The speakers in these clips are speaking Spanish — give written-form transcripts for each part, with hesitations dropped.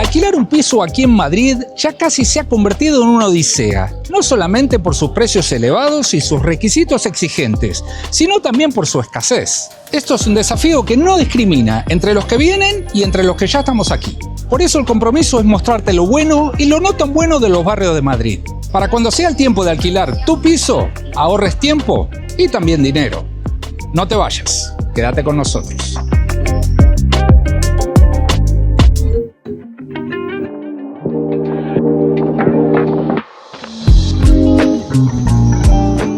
Alquilar un piso aquí en Madrid ya casi se ha convertido en una odisea, no solamente por sus precios elevados y sus requisitos exigentes, sino también por su escasez. Esto es un desafío que no discrimina entre los que vienen y entre los que ya estamos aquí. Por eso el compromiso es mostrarte lo bueno y lo no tan bueno de los barrios de Madrid. Para cuando sea el tiempo de alquilar tu piso, ahorres tiempo y también dinero. No te vayas, quédate con nosotros.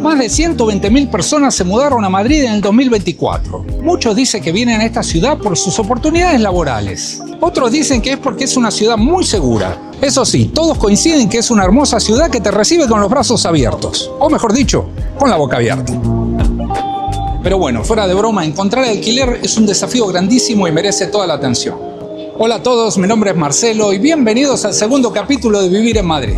Más de 120.000 personas se mudaron a Madrid en el 2024. Muchos dicen que vienen a esta ciudad por sus oportunidades laborales. Otros dicen que es porque es una ciudad muy segura. Eso sí, todos coinciden que es una hermosa ciudad que te recibe con los brazos abiertos. O mejor dicho, con la boca abierta. Pero bueno, fuera de broma, encontrar alquiler es un desafío grandísimo y merece toda la atención. Hola a todos, mi nombre es Marcelo y bienvenidos al segundo capítulo de Vivir en Madrid.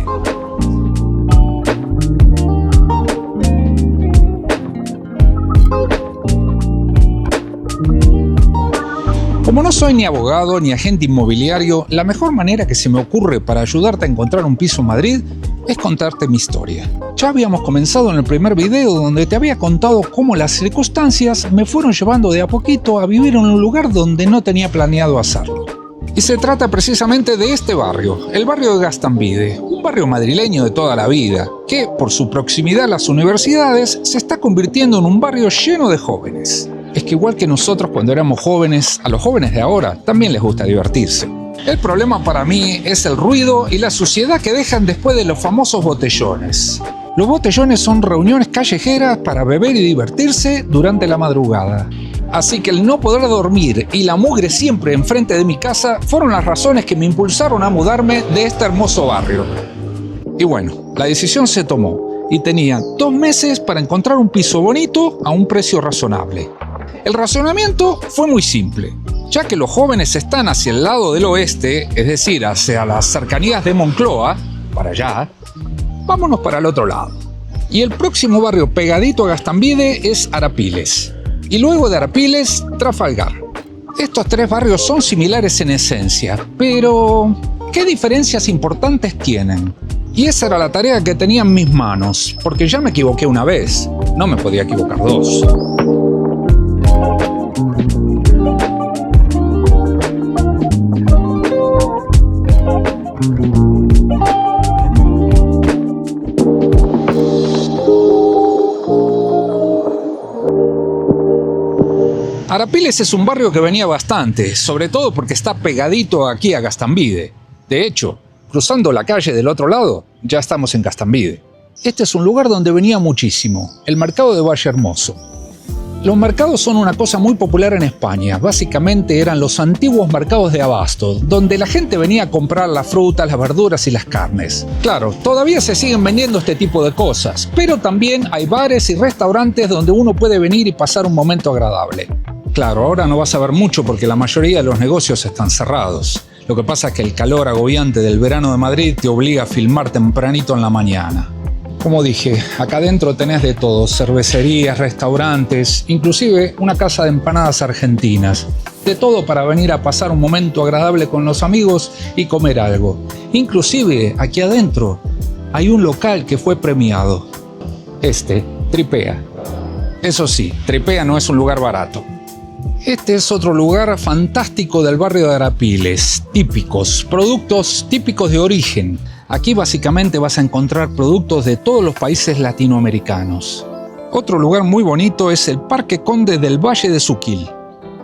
Como no soy ni abogado ni agente inmobiliario, la mejor manera que se me ocurre para ayudarte a encontrar un piso en Madrid es contarte mi historia. Ya habíamos comenzado en el primer video donde te había contado cómo las circunstancias me fueron llevando de a poquito a vivir en un lugar donde no tenía planeado hacerlo. Y se trata precisamente de este barrio, el barrio de Gaztambide, un barrio madrileño de toda la vida, que por su proximidad a las universidades se está convirtiendo en un barrio lleno de jóvenes. Es que igual que nosotros cuando éramos jóvenes, a los jóvenes de ahora también les gusta divertirse. El problema para mí es el ruido y la suciedad que dejan después de los famosos botellones. Los botellones son reuniones callejeras para beber y divertirse durante la madrugada. Así que el no poder dormir y la mugre siempre enfrente de mi casa fueron las razones que me impulsaron a mudarme de este hermoso barrio. Y bueno, la decisión se tomó y tenía 2 meses para encontrar un piso bonito a un precio razonable. El razonamiento fue muy simple, ya que los jóvenes están hacia el lado del oeste, es decir, hacia las cercanías de Moncloa, para allá, vámonos para el otro lado. Y el próximo barrio pegadito a Gaztambide es Arapiles, y luego de Arapiles, Trafalgar. Estos 3 barrios son similares en esencia, pero ¿qué diferencias importantes tienen? Y esa era la tarea que tenía en mis manos, porque ya me equivoqué una vez, no me podía equivocar 2. Arapiles es un barrio que venía bastante, sobre todo porque está pegadito aquí a Gaztambide. De hecho, cruzando la calle del otro lado, ya estamos en Gaztambide. Este es un lugar donde venía muchísimo, el mercado de Valle Hermoso. Los mercados son una cosa muy popular en España. Básicamente eran los antiguos mercados de abasto, donde la gente venía a comprar las frutas, las verduras y las carnes. Claro, todavía se siguen vendiendo este tipo de cosas, pero también hay bares y restaurantes donde uno puede venir y pasar un momento agradable. Claro, ahora no vas a ver mucho porque la mayoría de los negocios están cerrados. Lo que pasa es que el calor agobiante del verano de Madrid te obliga a filmar tempranito en la mañana. Como dije, acá adentro tenés de todo, cervecerías, restaurantes, inclusive una casa de empanadas argentinas. De todo para venir a pasar un momento agradable con los amigos y comer algo. Inclusive, aquí adentro, hay un local que fue premiado. Tripea. Eso sí, Tripea no es un lugar barato. Este es otro lugar fantástico del barrio de Arapiles, productos típicos de origen. Aquí básicamente vas a encontrar productos de todos los países latinoamericanos. Otro lugar muy bonito es el Parque Conde del Valle de Suquil.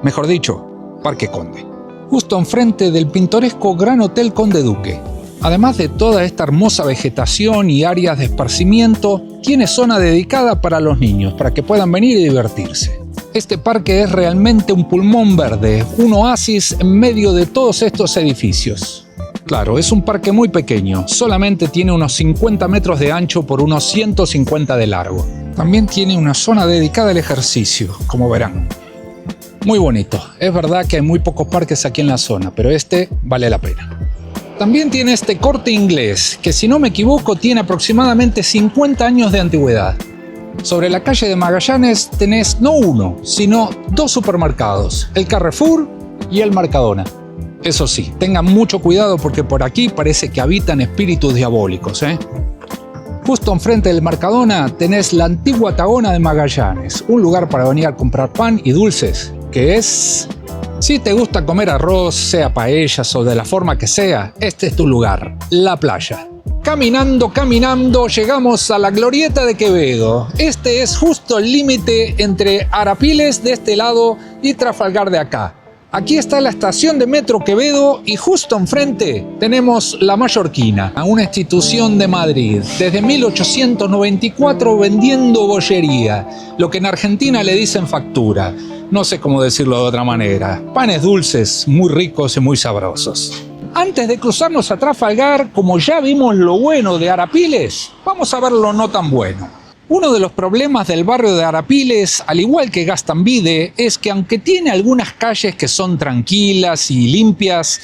Mejor dicho, Parque Conde. Justo enfrente del pintoresco Gran Hotel Conde Duque. Además de toda esta hermosa vegetación y áreas de esparcimiento, tiene zona dedicada para los niños, para que puedan venir y divertirse. Este parque es realmente un pulmón verde, un oasis en medio de todos estos edificios. Claro, es un parque muy pequeño, solamente tiene unos 50 metros de ancho por unos 150 de largo. También tiene una zona dedicada al ejercicio, como verán. Muy bonito, es verdad que hay muy pocos parques aquí en la zona, pero este vale la pena. También tiene este Corte Inglés, que si no me equivoco tiene aproximadamente 50 años de antigüedad. Sobre la calle de Magallanes tenés no uno, sino 2 supermercados, el Carrefour y el Mercadona. Eso sí, tengan mucho cuidado porque por aquí parece que habitan espíritus diabólicos, ¿eh? Justo enfrente del Mercadona tenés la antigua Tagona de Magallanes, un lugar para venir a comprar pan y dulces, que es... Si te gusta comer arroz, sea paellas o de la forma que sea, este es tu lugar, la playa. Caminando, llegamos a la Glorieta de Quevedo. Este es justo el límite entre Arapiles de este lado y Trafalgar de acá. Aquí está la estación de Metro Quevedo y justo enfrente tenemos La Mallorquina, una institución de Madrid, desde 1894 vendiendo bollería, lo que en Argentina le dicen factura. No sé cómo decirlo de otra manera. Panes dulces, muy ricos y muy sabrosos. Antes de cruzarnos a Trafalgar, como ya vimos lo bueno de Arapiles, vamos a ver lo no tan bueno. Uno de los problemas del barrio de Arapiles, al igual que Gastambide, es que aunque tiene algunas calles que son tranquilas y limpias,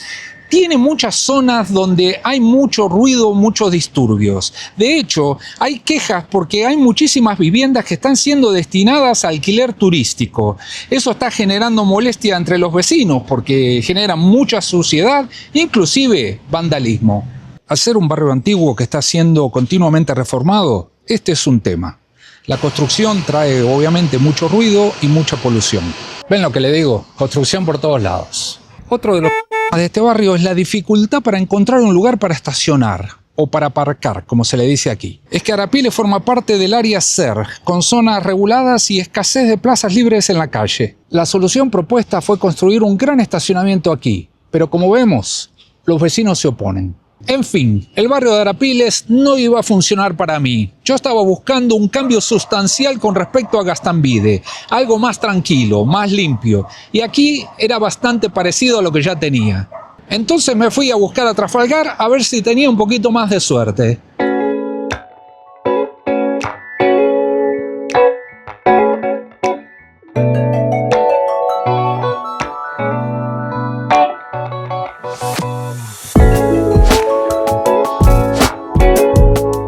tiene muchas zonas donde hay mucho ruido, muchos disturbios. De hecho, hay quejas porque hay muchísimas viviendas que están siendo destinadas a alquiler turístico. Eso está generando molestia entre los vecinos porque genera mucha suciedad e inclusive vandalismo. Al ser un barrio antiguo que está siendo continuamente reformado, este es un tema. La construcción trae obviamente mucho ruido y mucha polución. ¿Ven lo que le digo? Construcción por todos lados. Otro de los problemas de este barrio es la dificultad para encontrar un lugar para estacionar o para aparcar, como se le dice aquí. Es que Arapiles forma parte del área SER, con zonas reguladas y escasez de plazas libres en la calle. La solución propuesta fue construir un gran estacionamiento aquí, pero como vemos, los vecinos se oponen. En fin, el barrio de Arapiles no iba a funcionar para mí. Yo estaba buscando un cambio sustancial con respecto a Gastambide, algo más tranquilo, más limpio, y aquí era bastante parecido a lo que ya tenía. Entonces me fui a buscar a Trafalgar a ver si tenía un poquito más de suerte.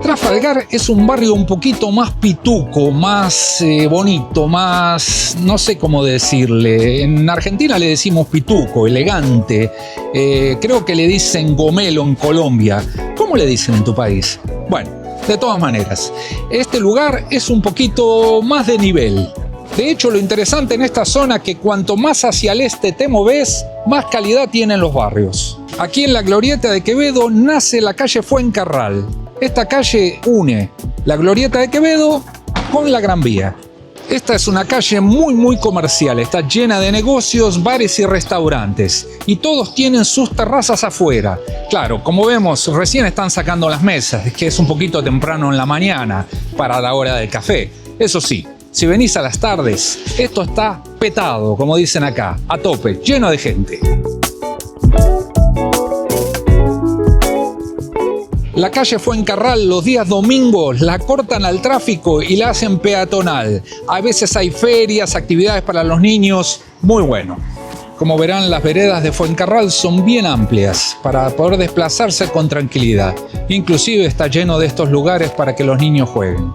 Trafalgar es un barrio un poquito más pituco, más bonito, más... no sé cómo decirle. En Argentina le decimos pituco, elegante. Creo que le dicen gomelo en Colombia. ¿Cómo le dicen en tu país? Bueno, de todas maneras, este lugar es un poquito más de nivel. De hecho, lo interesante en esta zona es que cuanto más hacia el este te moves, más calidad tienen los barrios. Aquí en la Glorieta de Quevedo nace la calle Fuencarral. Esta calle une la Glorieta de Quevedo con la Gran Vía. Esta es una calle muy comercial, está llena de negocios, bares y restaurantes. Y todos tienen sus terrazas afuera. Claro, como vemos, recién están sacando las mesas, es que es un poquito temprano en la mañana para la hora del café. Eso sí, si venís a las tardes, esto está petado, como dicen acá, a tope, lleno de gente. La calle Fuencarral los días domingos la cortan al tráfico y la hacen peatonal. A veces hay ferias, actividades para los niños, muy bueno. Como verán, las veredas de Fuencarral son bien amplias para poder desplazarse con tranquilidad. Inclusive está lleno de estos lugares para que los niños jueguen.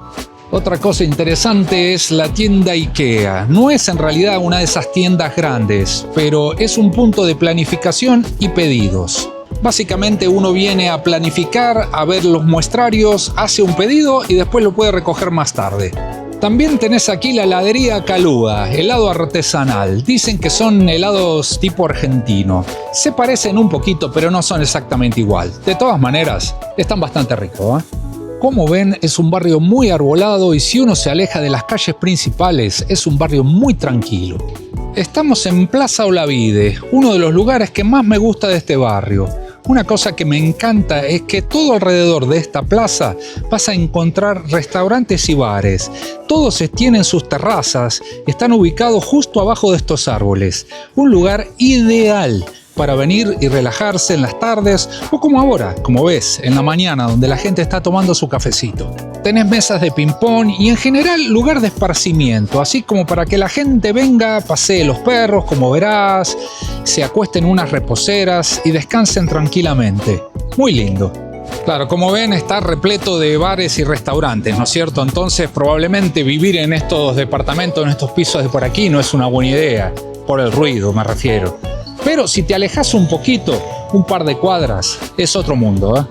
Otra cosa interesante es la tienda IKEA. No es en realidad una de esas tiendas grandes, pero es un punto de planificación y pedidos. Básicamente uno viene a planificar, a ver los muestrarios, hace un pedido y después lo puede recoger más tarde. También tenés aquí la heladería Calúa, helado artesanal. Dicen que son helados tipo argentino. Se parecen un poquito, pero no son exactamente igual. De todas maneras, están bastante ricos, ¿eh? Como ven, es un barrio muy arbolado y si uno se aleja de las calles principales, es un barrio muy tranquilo. Estamos en Plaza Olavide, uno de los lugares que más me gusta de este barrio. Una cosa que me encanta es que todo alrededor de esta plaza vas a encontrar restaurantes y bares. Todos tienen sus terrazas, están ubicados justo abajo de estos árboles. Un lugar ideal para venir y relajarse en las tardes o como ahora, como ves, en la mañana donde la gente está tomando su cafecito. Tenés mesas de ping-pong y en general lugar de esparcimiento, así como para que la gente venga, pasee los perros, como verás, se acuesten en unas reposeras y descansen tranquilamente. Muy lindo. Claro, como ven está repleto de bares y restaurantes, ¿no es cierto? Entonces probablemente vivir en estos departamentos, en estos pisos de por aquí no es una buena idea, por el ruido me refiero. Pero si te alejas un poquito, un par de cuadras, es otro mundo, ¿eh?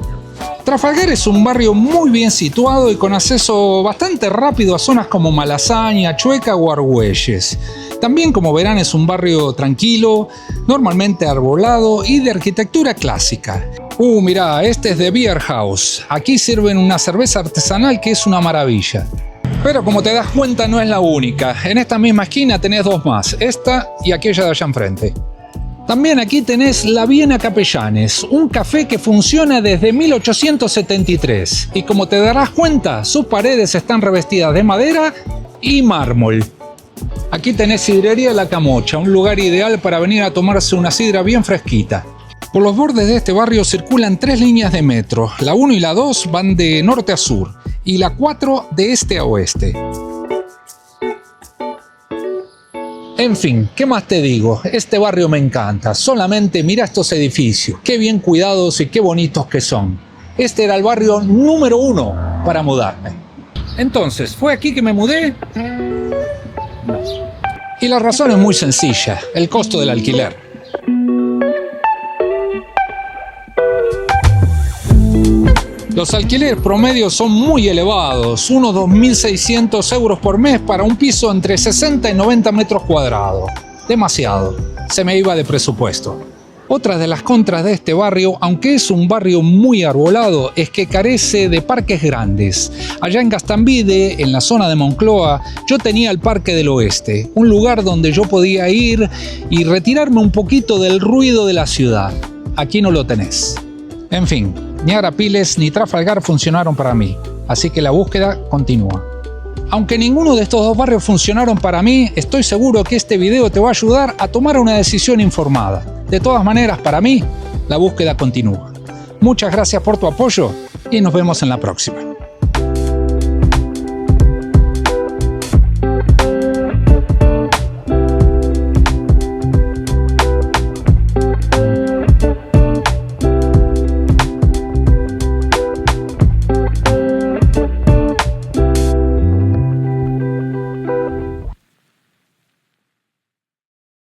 Trafalgar es un barrio muy bien situado y con acceso bastante rápido a zonas como Malasaña, Chueca o Argüelles. También, como verán, es un barrio tranquilo, normalmente arbolado y de arquitectura clásica. Mirá, este es The Beer House. Aquí sirven una cerveza artesanal que es una maravilla. Pero como te das cuenta, no es la única. En esta misma esquina tenés dos más, esta y aquella de allá enfrente. También aquí tenés la Viena Capellanes, un café que funciona desde 1873. Y como te darás cuenta, sus paredes están revestidas de madera y mármol. Aquí tenés Sidrería La Camocha, un lugar ideal para venir a tomarse una sidra bien fresquita. Por los bordes de este barrio circulan 3 líneas de metro. La 1 y la 2 van de norte a sur y la 4 de este a oeste. En fin, ¿qué más te digo? Este barrio me encanta. Solamente mira estos edificios. Qué bien cuidados y qué bonitos que son. Este era el barrio número 1 para mudarme. Entonces, ¿fue aquí que me mudé? No. Y la razón es muy sencilla, el costo del alquiler. Los alquileres promedios son muy elevados, unos 2.600 euros por mes para un piso entre 60 y 90 metros cuadrados. Demasiado, se me iba de presupuesto. Otra de las contras de este barrio, aunque es un barrio muy arbolado, es que carece de parques grandes. Allá en Gastambide, en la zona de Moncloa, yo tenía el Parque del Oeste, un lugar donde yo podía ir y retirarme un poquito del ruido de la ciudad. Aquí no lo tenés. En fin, ni Arapiles ni Trafalgar funcionaron para mí, así que la búsqueda continúa. Aunque ninguno de estos dos barrios funcionaron para mí, estoy seguro que este video te va a ayudar a tomar una decisión informada. De todas maneras, para mí, la búsqueda continúa. Muchas gracias por tu apoyo y nos vemos en la próxima.